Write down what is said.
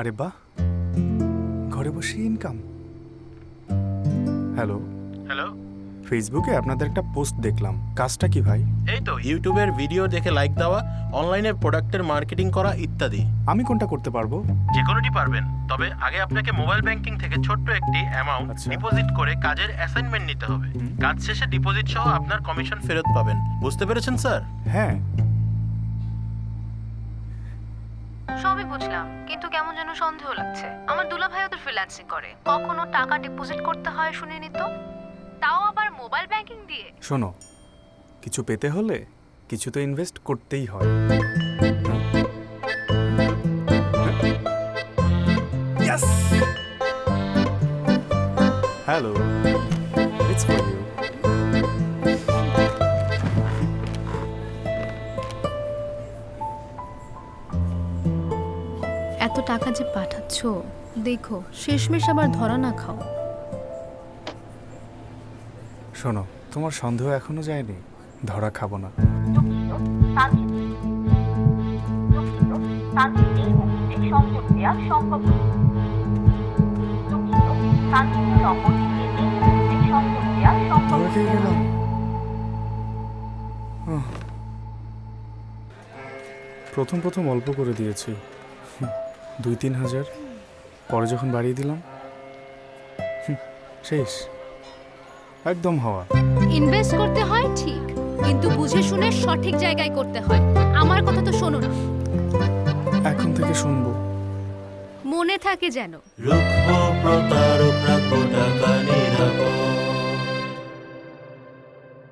আরে বাহ, ঘরে বসে ইনকাম। হ্যালো, হ্যালো, ফেসবুকে আপনাদের একটা পোস্ট দেখলাম, কাজটা কি ভাই? এই তো ইউটিউবের ভিডিও দেখে লাইক দেওয়া, অনলাইনে প্রোডাক্টের মার্কেটিং করা ইত্যাদি। আমি কোনটা করতে পারবো? যে কোনোটি পারবেন, তবে আগে আপনাকে মোবাইল ব্যাংকিং থেকে ছোট্ট একটি অ্যামাউন্ট আচ্ছা। ডিপোজিট করে কাজের অ্যাসাইনমেন্ট নিতে হবে। কাজ শেষে ডিপোজিট সহ আপনার কমিশন ফেরত পাবেন। বুঝতে পেরেছেন স্যার? হ্যাঁ, সবই বুঝলাম, কিন্তু কেমন যেন সন্দেহ লাগছে। আমার দুলাভাইও তো ফ্রিল্যান্সিং করে, কখনো টাকা ডিপোজিট করতে হয় শুনিনি তো, তাও আবার মোবাইল ব্যাংকিং দিয়ে। শোনো, কিছু পেতে হলে কিছু তো ইনভেস্ট করতেই হয়। Hello, it's for you. এত টাকা যে পাঠাচ্ছ, দেখো শেষমেশ আবার ধরা না খাও। শোনো, তোমার সন্দেহ এখনো যায়নি, ধরা খাবো না। সংযোগ দেওয়া সম্ভব নয়। নম্বরটিতে এই মুহূর্তে সংযোগ দেওয়া সম্ভব ধরা খেয়ে গেলাম। প্রথম প্রথম অল্প করে দিয়েছি, 2-3 হাজার, পরে যখন বাড়িয়ে দিলাম শেষ, একদম হাওয়া। ইনভেস্ট করতে হয় ঠিক, কিন্তু বুঝে শুনে সঠিক জায়গায় করতে হয়। আমার কথা তো শোনো না, এখন থেকে শুনবো। মনে থাকে যেন। রুক্ষ প্রতারক টাকা নিরাপদ।